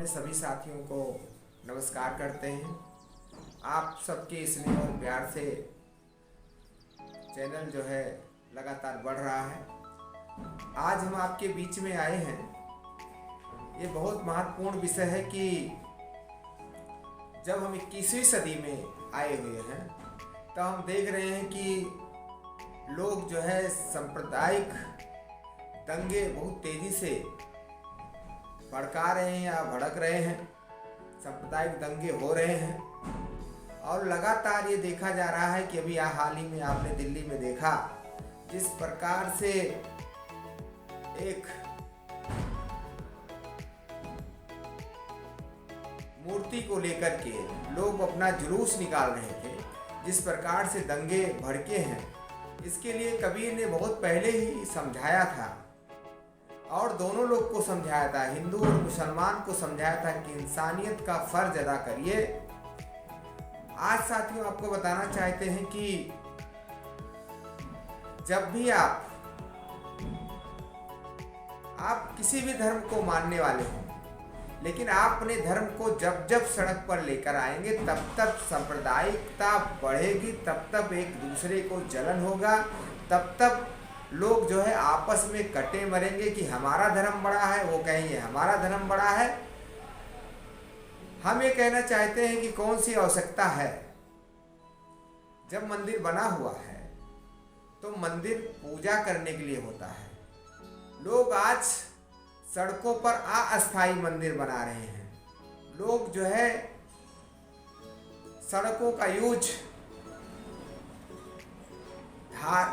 अपने सभी साथियों को नमस्कार करते हैं। आप सबके स्नेह और प्यार से चैनल जो है लगातार बढ़ रहा है। आज हम आपके बीच में आए हैं। ये बहुत महत्वपूर्ण विषय है कि जब हम 21वीं सदी में आए हुए हैं तो हम देख रहे हैं कि लोग जो है सांप्रदायिक दंगे बहुत तेजी से भड़का रहे हैं या भड़क रहे हैं। सांप्रदायिक दंगे हो रहे हैं और लगातार ये देखा जा रहा है कि अभी हाल ही में आपने दिल्ली में देखा जिस प्रकार से एक मूर्ति को लेकर के लोग अपना जुलूस निकाल रहे थे, जिस प्रकार से दंगे भड़के हैं, इसके लिए कबीर ने बहुत पहले ही समझाया था और दोनों लोग को समझाया था, हिंदू और मुसलमान को समझाया था कि इंसानियत का फर्ज अदा करिए। आज साथियों आपको बताना चाहते हैं कि जब भी आप किसी भी धर्म को मानने वाले हो, लेकिन आप अपने धर्म को जब जब सड़क पर लेकर आएंगे तब तब सांप्रदायिकता बढ़ेगी, तब तब एक दूसरे को जलन होगा, तब तब लोग जो है आपस में कटे मरेंगे कि हमारा धर्म बड़ा है, वो कहेंगे हमारा धर्म बड़ा है। हम ये कहना चाहते हैं कि कौन सी आवश्यकता है। जब मंदिर बना हुआ है तो मंदिर पूजा करने के लिए होता है। लोग आज सड़कों पर अस्थायी मंदिर बना रहे हैं। लोग जो है सड़कों का यूज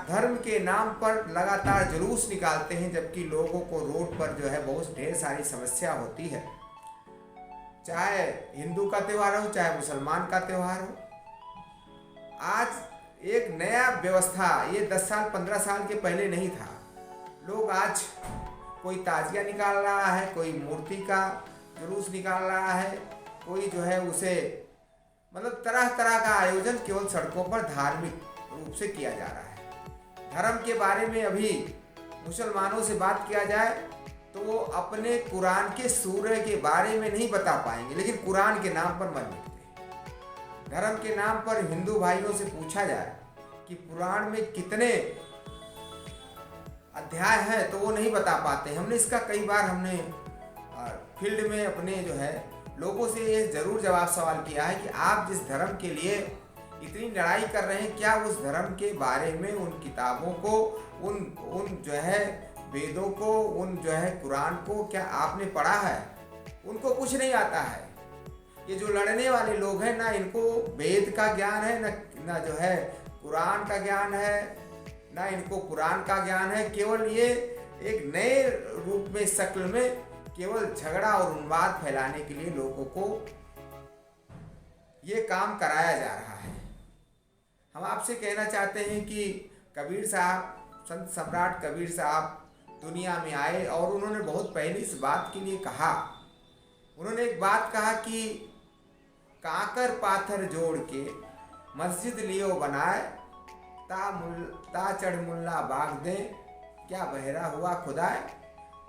धर्म के नाम पर लगातार जुलूस निकालते हैं, जबकि लोगों को रोड पर जो है बहुत ढेर सारी समस्या होती है। चाहे हिंदू का त्यौहार हो, चाहे मुसलमान का त्यौहार हो। आज एक नया व्यवस्था, ये 10 साल 15 साल के पहले नहीं था। लोग आज कोई ताजिया निकाल रहा है, कोई मूर्ति का जुलूस निकाल रहा है, कोई जो है उसे मतलब तरह तरह का आयोजन केवल सड़कों पर धार्मिक रूप से किया जा रहा है। धर्म के बारे में अभी मुसलमानों से बात किया जाए तो वो अपने कुरान के सूरह के बारे में नहीं बता पाएंगे, लेकिन कुरान के नाम पर मर मिटते। धर्म के नाम पर हिंदू भाइयों से पूछा जाए कि कुरान में कितने अध्याय हैं तो वो नहीं बता पाते। हमने इसका कई बार हमने फील्ड में अपने जो है लोगों से ये जरूर जवाब सवाल किया है कि आप जिस धर्म के लिए इतनी लड़ाई कर रहे हैं, क्या उस धर्म के बारे में, उन किताबों को, उन जो है वेदों को, उन जो है कुरान को क्या आपने पढ़ा है? उनको कुछ नहीं आता है। ये जो लड़ने वाले लोग हैं ना, इनको वेद का ज्ञान है ना जो है कुरान का ज्ञान है, ना इनको कुरान का ज्ञान है। केवल ये एक नए रूप में, शक्ल में केवल झगड़ा और उन्माद फैलाने के लिए लोगों को ये काम कराया जा रहा है। हम आपसे कहना चाहते हैं कि कबीर साहब, संत सम्राट कबीर साहब दुनिया में आए और उन्होंने बहुत पहले इस बात के लिए कहा। उन्होंने एक बात कहा कि काकर पाथर जोड़ के मस्जिद लियो बनाए, ता चढ़ मुल्ला बाग दे, क्या बहरा हुआ खुदाए।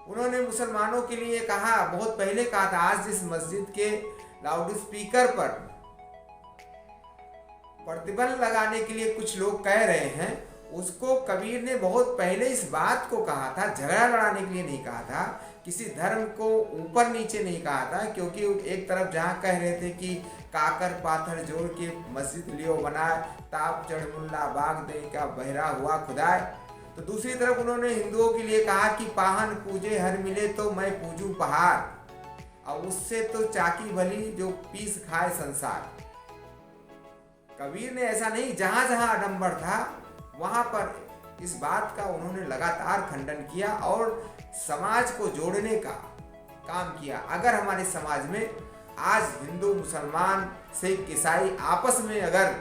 उन्होंने मुसलमानों के लिए कहा, बहुत पहले कहा था। आज जिस मस्जिद के लाउड स्पीकर पर प्रतिबंध लगाने के लिए कुछ लोग कह रहे हैं, उसको कबीर ने बहुत पहले इस बात को कहा था। झगड़ा लड़ाने के लिए नहीं कहा था, किसी धर्म को ऊपर नीचे नहीं कहा था। क्योंकि एक तरफ जहाँ कह रहे थे कि काकर पाथर जोड़ के मस्जिद लियो बनाए, ताप चढ़ मुल्ला बाग दे, क्या बहरा हुआ खुदाए, तो दूसरी तरफ उन्होंने हिंदुओं के लिए कहा कि पाहन पूजे हर मिले तो मैं पूजू पहाड़, और उससे तो चाकी भली जो पीस खाए संसार। कबीर ने ऐसा नहीं, जहां जहां आडंबर था वहां पर इस बात का उन्होंने लगातार खंडन किया और समाज को जोड़ने का काम किया। अगर हमारे समाज में आज हिंदू, मुसलमान, सिख, ईसाई आपस में अगर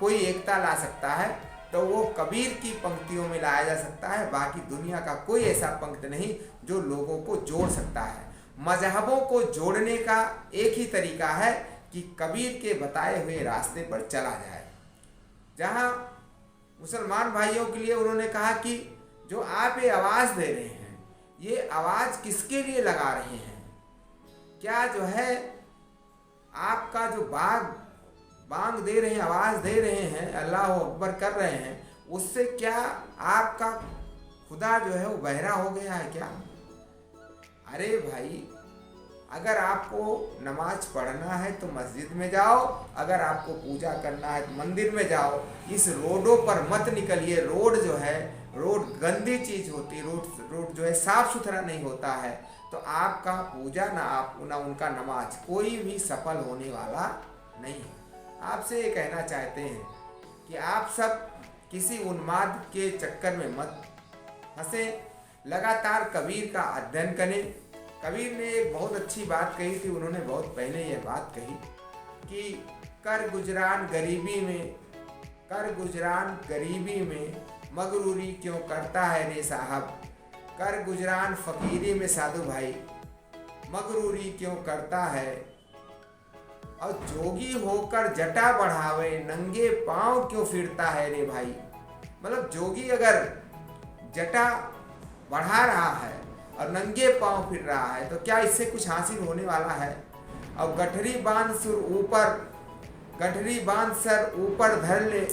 कोई एकता ला सकता है तो वो कबीर की पंक्तियों में लाया जा सकता है। बाकी दुनिया का कोई ऐसा पंक्ति नहीं जो लोगों को जोड़ सकता है। मजहबों को जोड़ने का एक ही तरीका है कि कबीर के बताए हुए रास्ते पर चला जाए। जहां मुसलमान भाइयों के लिए उन्होंने कहा कि जो आप ये आवाज़ दे रहे हैं, ये आवाज़ किसके लिए लगा रहे हैं? क्या जो है आपका जो बांग दे रहे हैं, आवाज़ दे रहे हैं, अल्लाह अकबर कर रहे हैं, उससे क्या आपका खुदा जो है वो बहरा हो गया है क्या? अरे भाई, अगर आपको नमाज पढ़ना है तो मस्जिद में जाओ, अगर आपको पूजा करना है तो मंदिर में जाओ। इस रोडों पर मत निकलिए। रोड जो है, रोड गंदी चीज़ होती है। रोड जो है साफ सुथरा नहीं होता है तो आपका पूजा ना उनका नमाज कोई भी सफल होने वाला नहीं है। आपसे ये कहना चाहते हैं कि आप सब किसी उन्माद के चक्कर में मत फंसे। लगातार कबीर का अध्ययन करें। कबीर ने एक बहुत अच्छी बात कही थी। उन्होंने बहुत पहले ये बात कही कि कर गुजरान गरीबी में मगरूरी क्यों करता है रे साहब। कर गुजरान फकीरी में साधु भाई मगरूरी क्यों करता है। और जोगी होकर जटा बढ़ावे नंगे पांव क्यों फिरता है रे भाई। मतलब जोगी अगर जटा बढ़ा रहा है और नंगे पांव फिर रहा है तो क्या इससे कुछ हासिल होने वाला है। और गठरी बांध सर ऊपर धर ले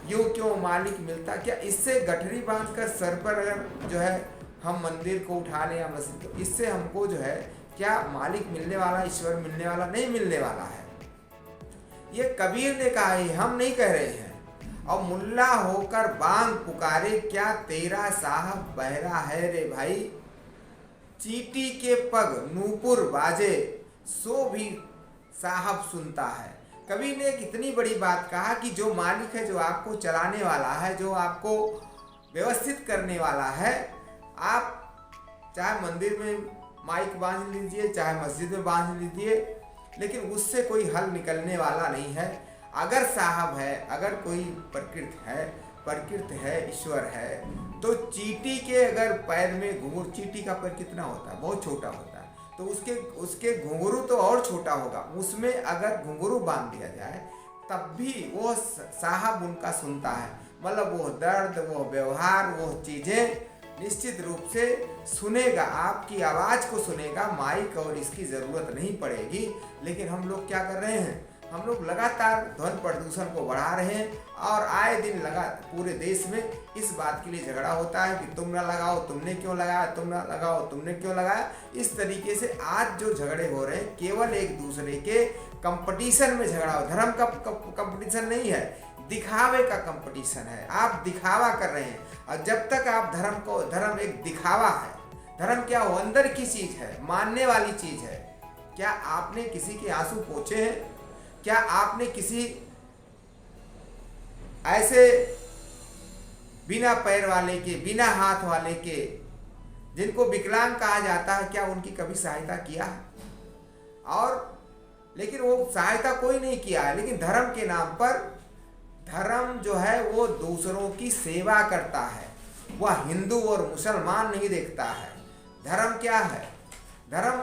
यूं क्यों मालिक मिलता। क्या इससे गठरी बांध कर सर पर अगर जो है हम मंदिर को उठा लें या मस्जिद, तो इससे हमको जो है क्या मालिक मिलने वाला, ईश्वर मिलने वाला नहीं मिलने वाला है। ये कबीर ने कहा है, हम नहीं कह रहे हैं। और मुल्ला होकर बांग पुकारे क्या तेरा साहब बहरा है रे भाई। चींटी के पग नूपुर बाजे सो भी साहब सुनता है। कबीर ने एक इतनी बड़ी बात कहा कि जो मालिक है, जो आपको चलाने वाला है, जो आपको व्यवस्थित करने वाला है, आप चाहे मंदिर में माइक बांध लीजिए, चाहे मस्जिद में बांध लीजिए, लेकिन उससे कोई हल निकलने वाला नहीं है। अगर साहब है, अगर कोई प्रकृत है, ईश्वर है, तो चींटी के अगर पैर में घुंघरू, चींटी का पैर कितना होता है, बहुत छोटा होता है, तो उसके घुंघरू तो और छोटा होगा, उसमें अगर घुंघरू बांध दिया जाए तब भी वो साहब उनका सुनता है। मतलब वो दर्द, वो व्यवहार, वो चीज़ें निश्चित रूप से सुनेगा, आपकी आवाज़ को सुनेगा। माइक और इसकी ज़रूरत नहीं पड़ेगी। लेकिन हम लोग क्या कर रहे हैं, हम लोग लगातार ध्वनि प्रदूषण को बढ़ा रहे हैं और आए दिन पूरे देश में इस बात के लिए झगड़ा होता है कि तुम ना लगाओ, तुमने क्यों लगाया, तुम ना लगाओ, तुमने क्यों लगाया। इस तरीके से आज जो झगड़े हो रहे हैं केवल एक दूसरे के कंपटीशन में झगड़ा हो। धर्म का कंपटीशन नहीं है, दिखावे का कंपटीशन है। आप दिखावा कर रहे हैं और जब तक आप धर्म एक दिखावा है। धर्म क्या हो, अंदर की चीज़ है, मानने वाली चीज़ है। क्या आपने किसी के आंसू पोंछे हैं? क्या आपने किसी ऐसे बिना पैर वाले के, बिना हाथ वाले के, जिनको विकलांग कहा जाता है, क्या उनकी कभी सहायता किया है? और लेकिन वो सहायता कोई नहीं किया है। लेकिन धर्म के नाम पर, धर्म जो है वो दूसरों की सेवा करता है। वह हिंदू और मुसलमान नहीं देखता है। धर्म क्या है? धर्म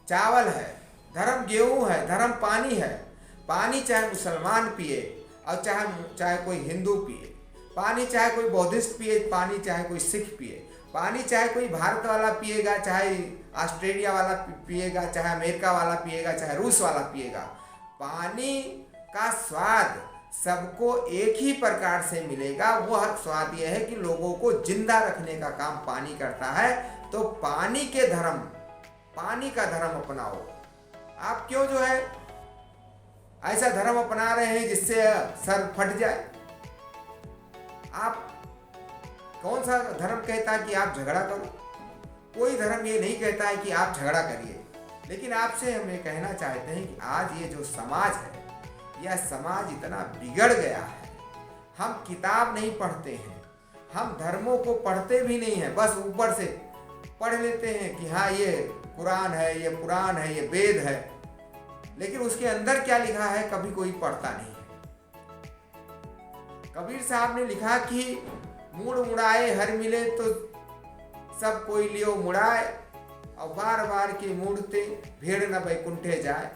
चावल है, धर्म गेहूं है, धर्म पानी है। पानी चाहे मुसलमान पिए और चाहे कोई हिंदू पिए, पानी चाहे कोई बौद्धिस्ट पिए, पानी चाहे कोई सिख पिए, पानी चाहे कोई भारत वाला पिएगा, चाहे ऑस्ट्रेलिया वाला पिएगा, चाहे अमेरिका वाला पिएगा, चाहे रूस वाला पिएगा, पानी का स्वाद सबको एक ही प्रकार से मिलेगा। वह स्वाद यह है कि लोगों को जिंदा रखने का काम पानी करता है। तो पानी का धर्म अपनाओ। आप क्यों जो है ऐसा धर्म अपना रहे हैं जिससे सर फट जाए? आप कौन सा धर्म कहता है कि आप झगड़ा करो? कोई धर्म ये नहीं कहता है कि आप झगड़ा करिए। लेकिन आपसे हम ये कहना चाहते हैं कि आज ये जो समाज है, यह समाज इतना बिगड़ गया है। हम किताब नहीं पढ़ते हैं, हम धर्मों को पढ़ते भी नहीं हैं। बस ऊपर से पढ़ लेते हैं कि हाँ ये कुरान है, ये पुराण है, ये वेद है, लेकिन उसके अंदर क्या लिखा है कभी कोई पढ़ता नहीं है। कबीर साहब ने लिखा कि मुड़ मुड़ाए हर मिले तो सब कोई लियो मुड़ाए, और बार बार के मुड़ते भेड़ न बैकुंठे जाए।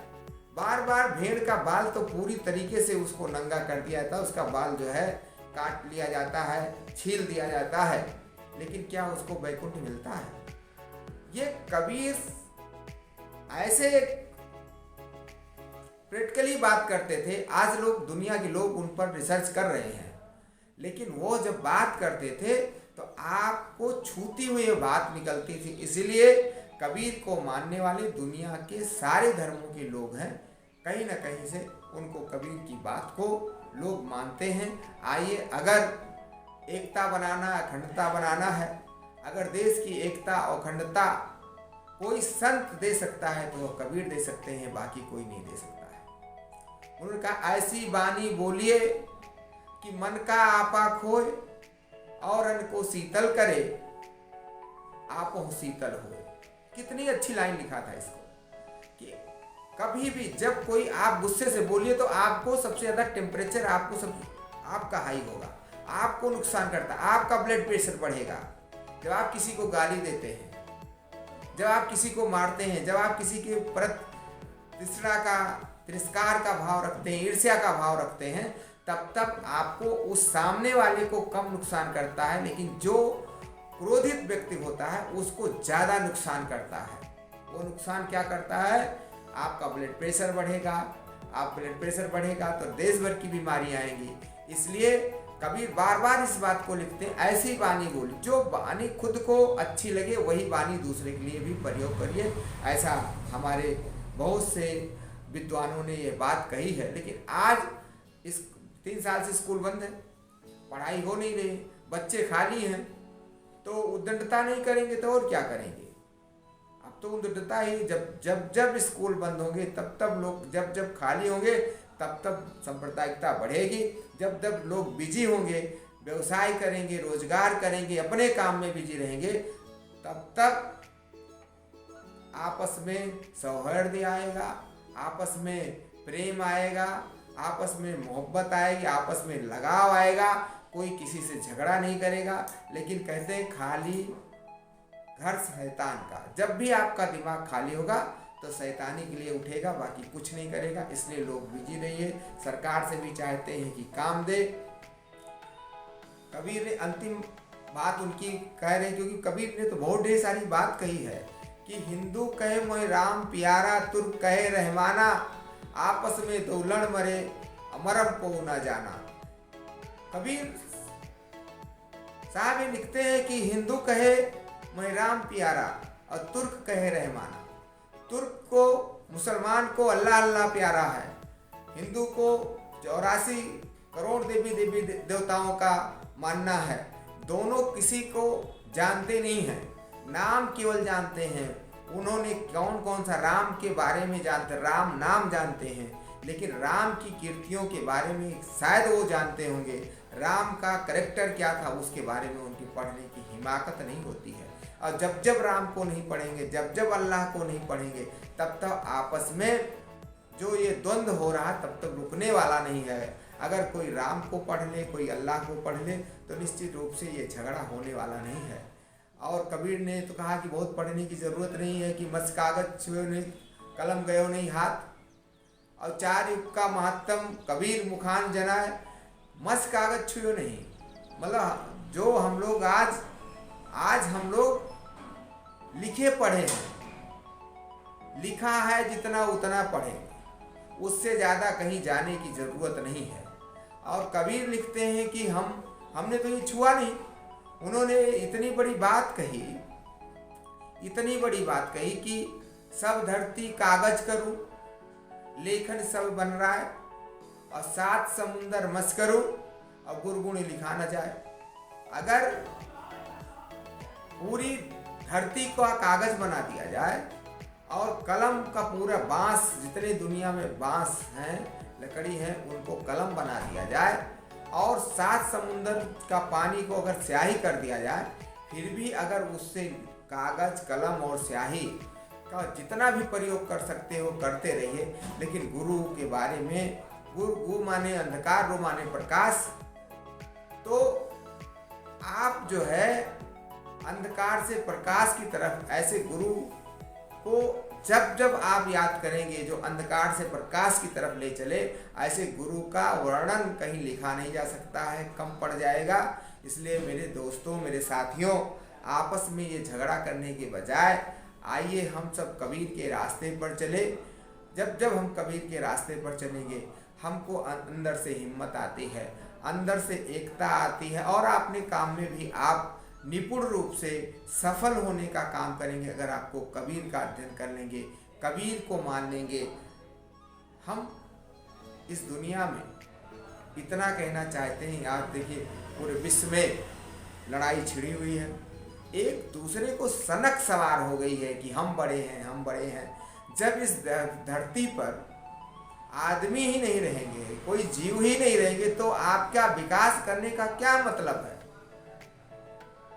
बार बार भेड़ का बाल तो पूरी तरीके से उसको नंगा कर दिया जाता है, उसका बाल जो है काट लिया जाता है, छील दिया जाता है, लेकिन क्या उसको बैकुंठ मिलता है? ये कबीर ऐसे प्रैक्टिकली बात करते थे। आज लोग, दुनिया के लोग उन पर रिसर्च कर रहे हैं, लेकिन वो जब बात करते थे तो आपको छूती हुई बात निकलती थी। इसलिए कबीर को मानने वाले दुनिया के सारे धर्मों के लोग हैं, कहीं ना कहीं से उनको, कबीर की बात को लोग मानते हैं। आइए, अगर एकता बनाना, अखंडता बनाना है, अगर देश की एकता और अखंडता कोई संत दे सकता है तो वह कबीर दे सकते हैं, बाकी कोई नहीं दे सकता है। उन्होंने कहा, ऐसी बानी बोलिए कि मन का आपा खोए और अन्न को शीतल करे, आप हो शीतल हो। कितनी अच्छी लाइन लिखा था इसको, कि कभी भी जब कोई आप गुस्से से बोलिए तो आपको सबसे ज्यादा टेम्परेचर आपका हाई होगा, आपको नुकसान करता है, आपका ब्लड प्रेशर बढ़ेगा। जब आप किसी को गाली देते हैं, जब आप किसी को मारते हैं, जब आप किसी के प्रति तिरस्कार का भाव रखते हैं, ईर्ष्या का भाव रखते हैं, तब आपको उस सामने वाले को कम नुकसान करता है, लेकिन जो क्रोधित व्यक्ति होता है उसको ज्यादा नुकसान करता है। वो नुकसान क्या करता है? आपका ब्लड प्रेशर बढ़ेगा, आप ब्लड प्रेशर बढ़ेगा तो देश भर की बीमारी आएंगी। इसलिए कबीर बार बार इस बात को लिखते हैं, ऐसी बानी बोली, जो बानी खुद को अच्छी लगे वही बानी दूसरे के लिए भी प्रयोग करिए। ऐसा हमारे बहुत से विद्वानों ने ये बात कही है। लेकिन आज इस 3 साल से स्कूल बंद है, पढ़ाई हो नहीं रही, बच्चे खाली हैं, तो उद्दंडता नहीं करेंगे तो और क्या करेंगे? अब तो उद्दंडता ही, जब स्कूल बंद होंगे तब लोग, जब खाली होंगे तब सांप्रदायिकता बढ़ेगी। जब लोग बिजी होंगे, व्यवसाय करेंगे, रोजगार करेंगे, अपने काम में बिजी रहेंगे, तब आपस में सौहार्द आएगा, आपस में प्रेम आएगा, आपस में मोहब्बत आएगी, आपस में लगाव आएगा, कोई किसी से झगड़ा नहीं करेगा। लेकिन कहते हैं खाली घर शैतान का। जब भी आपका दिमाग खाली होगा तो शैतानी के लिए उठेगा, बाकी कुछ नहीं करेगा। इसलिए लोग बिजी रहिए, सरकार से भी चाहते हैं कि काम दे। कबीर ने अंतिम बात उनकी कह रहे हैं, क्योंकि कबीर ने तो बहुत ढेर सारी बात कही है कि हिंदू कहे मोहे राम प्यारा, तुर्क कहे रहमाना, आपस में दो लड़ मरे अमरम को न जाना। कबीर साहब लिखते हैं कि हिंदू कहे मोहे राम प्यारा और तुर्क कहे रहमाना। तुर्क को, मुसलमान को अल्लाह अल्लाह प्यारा है, हिंदू को 84 करोड़ देवी देवताओं का मानना है। दोनों किसी को जानते नहीं हैं, नाम केवल जानते हैं। उन्होंने कौन सा राम के बारे में जानते, राम नाम जानते हैं, लेकिन राम की कीर्तियों के बारे में शायद वो जानते होंगे। राम का कैरेक्टर क्या था उसके बारे में उनकी पढ़ने की हिमाकत नहीं होती है। और जब राम को नहीं पढ़ेंगे, जब अल्लाह को नहीं पढ़ेंगे, तब आपस में जो ये द्वंद्व हो रहा तब रुकने वाला नहीं है। अगर कोई राम को पढ़ ले, कोई अल्लाह को पढ़ ले, तो निश्चित रूप से ये झगड़ा होने वाला नहीं है। और कबीर ने तो कहा कि बहुत पढ़ने की ज़रूरत नहीं है, कि मस कागज छुए नहीं, कलम गयो नहीं हाथ, और 4 युग का महत्तम कबीर मुखान जनाए, मस कागज छुए नहीं। मतलब जो हम लोग आज हम लोग लिखे पढ़े हैं, लिखा है जितना उतना पढ़ेंगे, उससे ज़्यादा कहीं जाने की ज़रूरत नहीं है। और कबीर लिखते हैं कि हमने तो ये छुआ नहीं। उन्होंने इतनी बड़ी बात कही कि सब धरती कागज करूं, लेखन सब बन रहा है, और 7 समुंदर मस करूं, और गुरगुण लिखा न जाए। अगर पूरी धरती को कागज बना दिया जाए और कलम का पूरा बांस, जितने दुनिया में बांस हैं, लकड़ी है, उनको कलम बना दिया जाए, और 7 समुंदर का पानी को अगर स्याही कर दिया जाए, फिर भी अगर उससे कागज, कलम और स्याही का जितना भी प्रयोग कर सकते हो करते रहिए। लेकिन गुरु के बारे में, गुरु माने अंधकार, रू माने प्रकाश, तो आप जो है अंधकार से प्रकाश की तरफ, ऐसे गुरु को जब आप याद करेंगे जो अंधकार से प्रकाश की तरफ ले चले, ऐसे गुरु का वर्णन कहीं लिखा नहीं जा सकता है, कम पड़ जाएगा। इसलिए मेरे दोस्तों, मेरे साथियों, आपस में ये झगड़ा करने के बजाय आइए हम सब कबीर के रास्ते पर चले। जब जब हम कबीर के रास्ते पर चलेंगे हमको अंदर से हिम्मत आती है, अंदर से एकता आती है और अपने काम में भी आप निपुण रूप से सफल होने का काम करेंगे। अगर आपको कबीर का अध्ययन कर लेंगे, कबीर को मान लेंगे। हम इस दुनिया में इतना कहना चाहते हैं, आप देखिए पूरे विश्व में लड़ाई छिड़ी हुई है, एक दूसरे को सनक सवार हो गई है कि हम बड़े हैं, हम बड़े हैं। जब इस धरती पर आदमी ही नहीं रहेंगे, कोई जीव ही नहीं रहेंगे, तो आपका विकास करने का क्या मतलब है?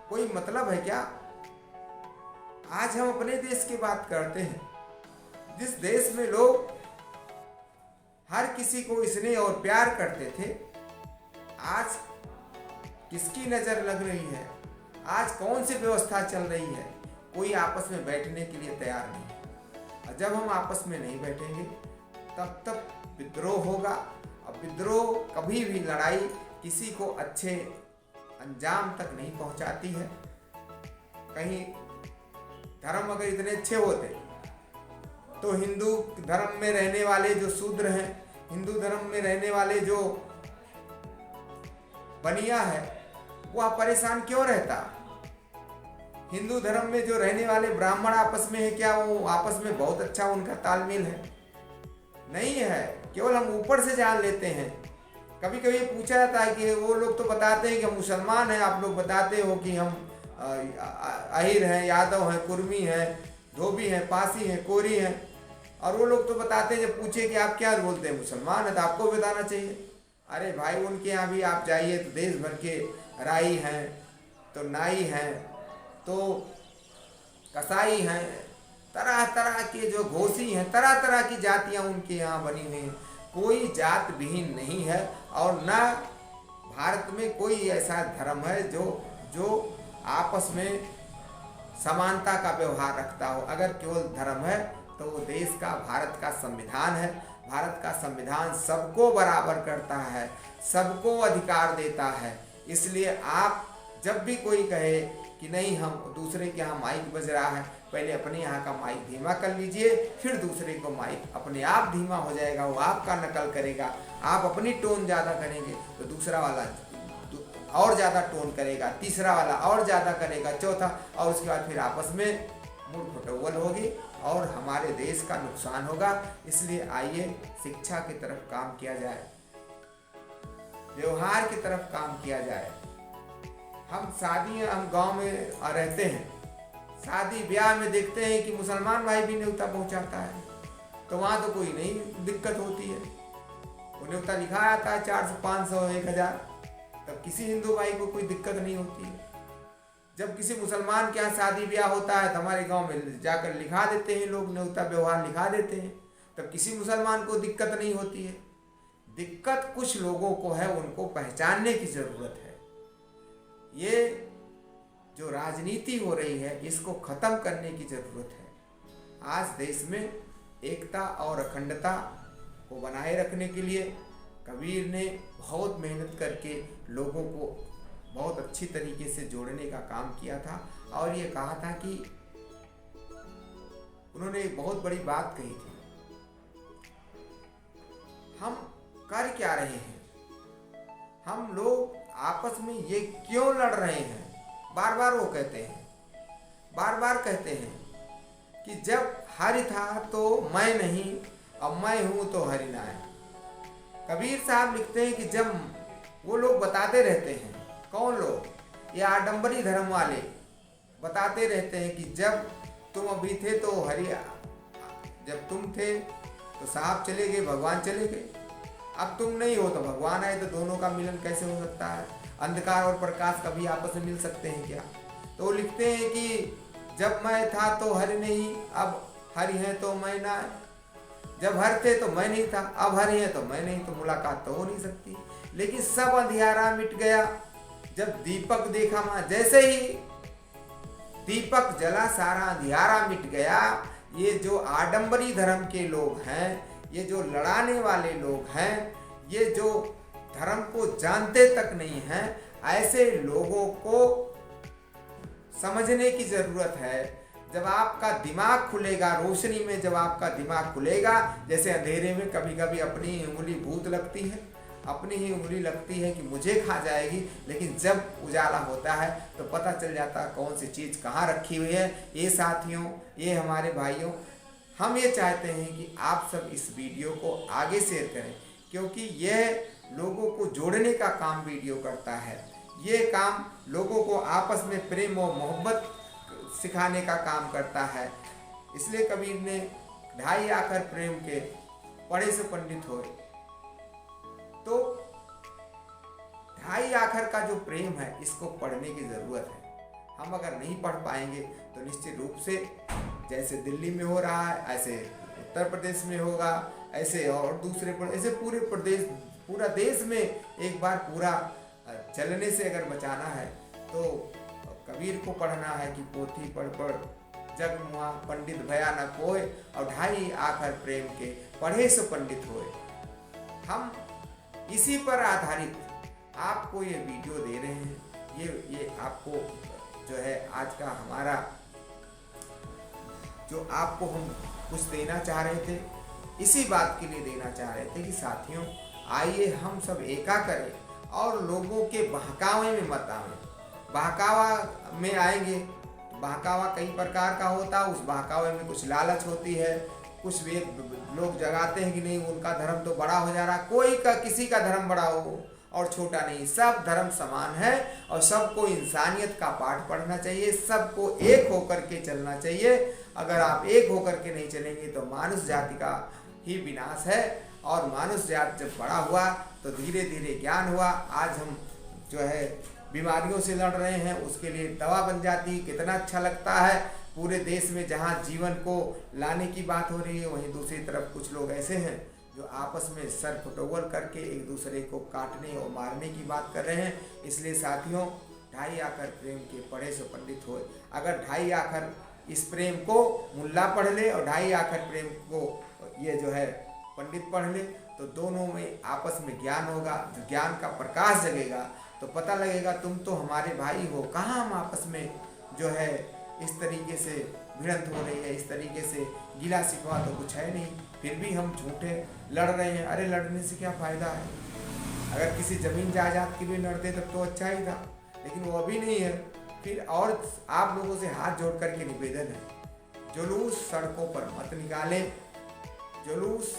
कोई मतलब है क्या? आज हम अपने देश की बात करते हैं, जिस देश में लोग हर किसी को स्नेह और प्यार करते थे, आज किसकी नजर लग रही है? आज कौन सी व्यवस्था चल रही है? कोई आपस में बैठने के लिए तैयार नहीं। और जब हम आपस में नहीं बैठेंगे तब तक विद्रोह होगा। अब विद्रोह कभी भी लड़ाई किसी को अच्छे अंजाम तक नहीं पहुंचाती है। कहीं धर्म अगर इतने अच्छे होते तो हिंदू धर्म में रहने वाले जो शूद्र हैं, हिंदू धर्म में रहने वाले जो बनिया है, वह परेशान क्यों रहता? हिंदू धर्म में जो रहने वाले ब्राह्मण आपस में है, क्या वो आपस में बहुत अच्छा उनका तालमेल है? नहीं है, केवल हम ऊपर से जान लेते हैं। कभी कभी पूछा जाता है कि वो लोग तो बताते हैं कि हम मुसलमान हैं, आप लोग बताते हो कि हम अहिर हैं, यादव हैं, कुर्मी हैं, धोबी हैं, पासी हैं, कोरी हैं, और वो लोग तो बताते हैं, जब पूछे कि आप क्या बोलते हैं, मुसलमान है, तो आपको बताना चाहिए। अरे भाई, उनके यहाँ भी आप जाइए तो देश भर के राई हैं, तो नाई हैं, तो कसाई हैं, तरह तरह के जो घोसी हैं, तरह तरह की जातियां उनके यहाँ बनी हुई हैं। कोई जात विहीन नहीं है, और न भारत में कोई ऐसा धर्म है जो आपस में समानता का व्यवहार रखता हो। अगर केवल धर्म है तो वो देश का, भारत का संविधान है। भारत का संविधान सबको बराबर करता है, सबको अधिकार देता है। इसलिए आप जब भी कोई कहे कि नहीं, हम दूसरे के यहाँ माइक बज रहा है, पहले अपने यहाँ का माइक धीमा कर लीजिए, फिर दूसरे को माइक अपने आप धीमा हो जाएगा, वो आपका नकल करेगा। आप अपनी टोन ज़्यादा करेंगे तो दूसरा वाला और ज़्यादा टोन करेगा, तीसरा वाला और ज़्यादा करेगा, चौथा, और उसके बाद फिर आपस में मुड़ फटोवल होगी और हमारे देश का नुकसान होगा। इसलिए आइए शिक्षा की तरफ काम किया जाए, व्यवहार की तरफ काम किया जाए। हम गांव में रहते हैं, शादी ब्याह में देखते हैं कि मुसलमान भाई भी न्योता पहुंचाता है, तो वहाँ तो कोई नहीं दिक्कत होती है। वो न्योता लिखा आता है 400, 500, 1000, तब किसी हिंदू भाई को कोई दिक्कत नहीं होती है। जब किसी मुसलमान के यहाँ शादी ब्याह होता है तो हमारे गांव में जाकर लिखा देते हैं लोग, न्योता व्यवहार लिखा देते हैं, तब किसी मुसलमान को दिक्कत नहीं होती है। दिक्कत कुछ लोगों को है, उनको पहचानने की जरूरत है। ये जो राजनीति हो रही है, इसको खत्म करने की जरूरत है। आज देश में एकता और अखंडता को बनाए रखने के लिए कबीर ने बहुत मेहनत करके लोगों को बहुत अच्छी तरीके से जोड़ने का काम किया था। और ये कहा था कि उन्होंने एक बहुत बड़ी बात कही थी, हम कर क्या रहे हैं, हम लोग आपस में ये क्यों लड़ रहे हैं। बार बार वो कहते हैं, बार बार कहते हैं कि जब हरि था तो मैं नहीं, अब मैं हूं तो हरि ना है। कबीर साहब लिखते हैं कि जब वो लोग बताते रहते हैं, कौन लोग, ये आडंबरी धर्म वाले बताते रहते हैं कि जब तुम अभी थे तो हरि, जब तुम थे तो साहब चले गए, भगवान चले गए, अब तुम नहीं हो तो भगवान आए, तो दोनों का मिलन कैसे हो सकता है? अंधकार और प्रकाश कभी आपस में मिल सकते हैं क्या? तो वो लिखते हैं कि जब मैं था तो हरि नहीं, अब हरि है तो मैं ना, जब हर थे तो मैं नहीं था, अब हरि है तो मैं नहीं, तो मुलाकात तो हो नहीं सकती। लेकिन सब अंधियारा मिट गया जब दीपक देखा। मां, जैसे ही दीपक जला सारा अंधियारा मिट गया। ये जो आडंबरी धर्म के लोग हैं, ये जो लड़ाने वाले लोग हैं, ये जो धर्म को जानते तक नहीं हैं, ऐसे लोगों को समझने की जरूरत है। जब आपका दिमाग खुलेगा, रोशनी में जब आपका दिमाग खुलेगा, जैसे अंधेरे में कभी कभी अपनी उंगली भूत लगती है, अपनी ही उंगली लगती है कि मुझे खा जाएगी, लेकिन जब उजाला होता है तो पता चल जाता है कौन सी चीज़ कहाँ रखी हुई है। ये साथियों, ये हमारे भाइयों, हम ये चाहते हैं कि आप सब इस वीडियो को आगे शेयर करें, क्योंकि यह लोगों को जोड़ने का काम वीडियो करता है। ये काम लोगों को आपस में प्रेम और मोहब्बत सिखाने का काम करता है। इसलिए कबीर ने ढाई आखर प्रेम के पढ़े से पंडित होए। तो ढाई आखर का जो प्रेम है, इसको पढ़ने की ज़रूरत है। हम अगर नहीं पढ़ पाएंगे तो निश्चित रूप से जैसे दिल्ली में हो रहा है, ऐसे उत्तर प्रदेश में होगा, ऐसे और दूसरे ऐसे पूरा देश में एक बार पूरा चलने से अगर बचाना है तो कबीर को पढ़ना है कि पोथी पढ़ पढ़ जग मुआ पंडित भया न कोय, और ढाई आखर प्रेम के पढ़े सो पंडित होए। हम इसी पर आधारित आपको ये वीडियो दे रहे हैं। ये आपको जो है आज का हमारा जो आपको हम कुछ देना चाह रहे थे, इसी बात के लिए देना चाह रहे थे कि साथियों आइए हम सब एका करें और लोगों के बहकावे में मत आएं। बहकावा में आएंगे तो बहकावा कई प्रकार का होता है। उस बहकावे में कुछ लालच होती है, कुछ वे लोग जगाते हैं कि नहीं उनका धर्म तो बड़ा हो जा रहा, कोई का किसी का धर्म बड़ा हो और छोटा नहीं, सब धर्म समान है और सबको इंसानियत का पाठ पढ़ना चाहिए, सबको एक होकर के चलना चाहिए। अगर आप एक होकर के नहीं चलेंगे तो मानुष जाति का ही विनाश है। और मानुष जाति जब बड़ा हुआ तो धीरे धीरे ज्ञान हुआ। आज हम जो है बीमारियों से लड़ रहे हैं, उसके लिए दवा बन जाती, कितना अच्छा लगता है। पूरे देश में जहाँ जीवन को लाने की बात हो रही है, वहीं दूसरी तरफ कुछ लोग ऐसे हैं जो आपस में सर फुटोवल करके एक दूसरे को काटने और मारने की बात कर रहे हैं। इसलिए साथियों ढाई आखर प्रेम के पढ़े सो पंडित होए। अगर ढाई आखर इस प्रेम को मुल्ला पढ़ ले और ढाई आखर प्रेम को ये जो है पंडित पढ़ ले, तो दोनों में आपस में ज्ञान होगा, ज्ञान का प्रकाश जगेगा, तो पता लगेगा तुम तो हमारे भाई हो। कहाँ हम आपस में जो है इस तरीके से भिड़ंत हो रही है, इस तरीके से गिला शिकवा तो कुछ है नहीं, फिर भी हम झूठे लड़ रहे हैं। अरे लड़ने से क्या फ़ायदा है? अगर किसी ज़मीन जायदाद के लिए लड़ते तब तो अच्छा ही था, लेकिन वो अभी नहीं है। फिर और आप लोगों से हाथ जोड़ करके निवेदन है, जुलूस सड़कों पर मत निकालें। जुलूस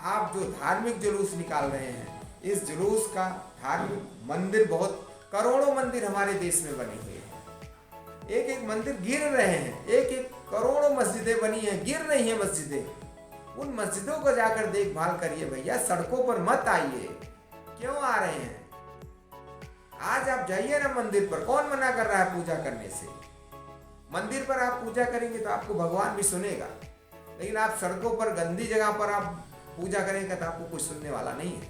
आप जो धार्मिक जुलूस निकाल रहे हैं, इस जुलूस का धार्मिक मंदिर बहुत करोड़ों मंदिर हमारे देश में बने हुए हैं, एक एक मंदिर गिर रहे हैं, एक एक करोड़ों मस्जिदें बनी हैं, गिर रही हैं मस्जिदें। उन मस्जिदों को जाकर देखभाल करिए भैया, सड़कों पर मत आइए। क्यों आ रहे हैं? आज आप जाइए ना मंदिर पर, कौन मना कर रहा है पूजा करने से? मंदिर पर आप पूजा करेंगे तो आपको भगवान भी सुनेगा, लेकिन आप सड़कों पर गंदी जगह पर आप पूजा करेंगे तो आपको कुछ सुनने वाला नहीं है।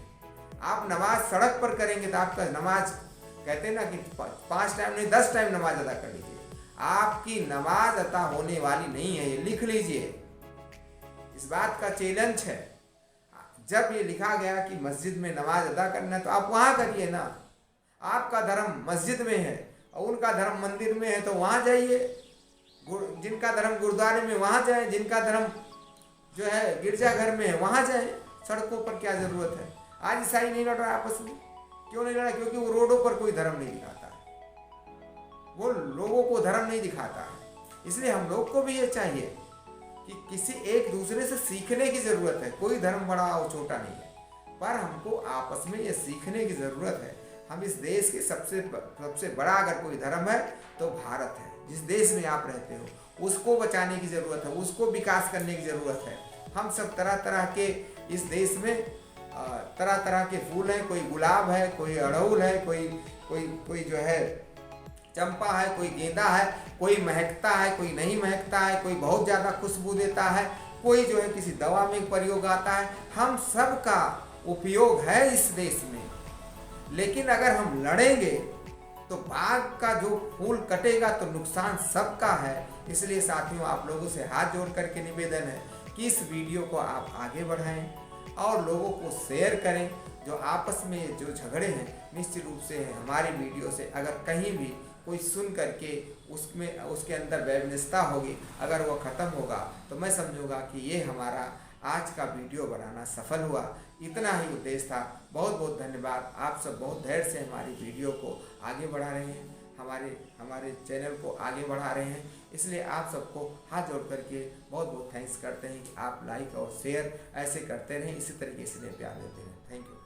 आप नमाज सड़क पर करेंगे तो आपका नमाज, कहते हैं ना कि 5 टाइम नहीं 10 टाइम नमाज अदा कर लीजिए, आपकी नमाज अदा होने वाली नहीं है। ये लिख लीजिए, इस बात का चैलेंज है। जब ये लिखा गया कि मस्जिद में नमाज अदा करना है तो आप वहाँ करिए ना। आपका धर्म मस्जिद में है और उनका धर्म मंदिर में है तो वहाँ जाइए। जिनका धर्म गुरुद्वारे में वहाँ जाए, जिनका धर्म जो है गिरजाघर में है वहाँ जाए। सड़कों पर क्या जरूरत है? आज ईसाई नहीं लड़ रहा आपस में, क्यों नहीं लड़ा? क्योंकि वो रोडों पर कोई धर्म नहीं दिखाता है, वो लोगों को धर्म नहीं दिखाता है। इसलिए हम लोग को भी ये चाहिए कि किसी एक दूसरे से सीखने की जरूरत है। कोई धर्म बड़ा और छोटा नहीं है, पर हमको आपस में ये सीखने की जरूरत है। हम इस देश के सबसे बड़ा अगर कोई धर्म है तो भारत है। जिस देश में आप रहते हो उसको बचाने की ज़रूरत है, उसको विकास करने की ज़रूरत है। हम सब तरह तरह के इस देश में तरह तरह के फूल हैं, कोई गुलाब है, कोई अड़हुल है, कोई जो है चंपा है, कोई गेंदा है, कोई महकता है, कोई नहीं महकता है, कोई बहुत ज़्यादा खुशबू देता है, कोई जो है किसी दवा में प्रयोग आता है। हम सब का उपयोग है इस देश में, लेकिन अगर हम लड़ेंगे तो बाग का जो फूल कटेगा तो नुकसान सबका है। इसलिए साथियों आप लोगों से हाथ जोड़ करके निवेदन है कि इस वीडियो को आप आगे बढ़ाएं और लोगों को शेयर करें। जो आपस में जो झगड़े हैं निश्चित रूप से हमारी वीडियो से अगर कहीं भी कोई सुन करके उसमें उसके अंदर वैमनस्यता होगी, अगर वो ख़त्म होगा तो मैं समझूंगा कि ये हमारा आज का वीडियो बनाना सफल हुआ। इतना ही उद्देश्य था। बहुत बहुत धन्यवाद। आप सब बहुत धैर्य से हमारी वीडियो को आगे बढ़ा रहे हैं, हमारे चैनल को आगे बढ़ा रहे हैं, इसलिए आप सबको हाथ जोड़ करके बहुत बहुत थैंक्स करते हैं कि आप लाइक और शेयर ऐसे करते रहें, इसी तरीके से प्यार देते रहें। Thank you.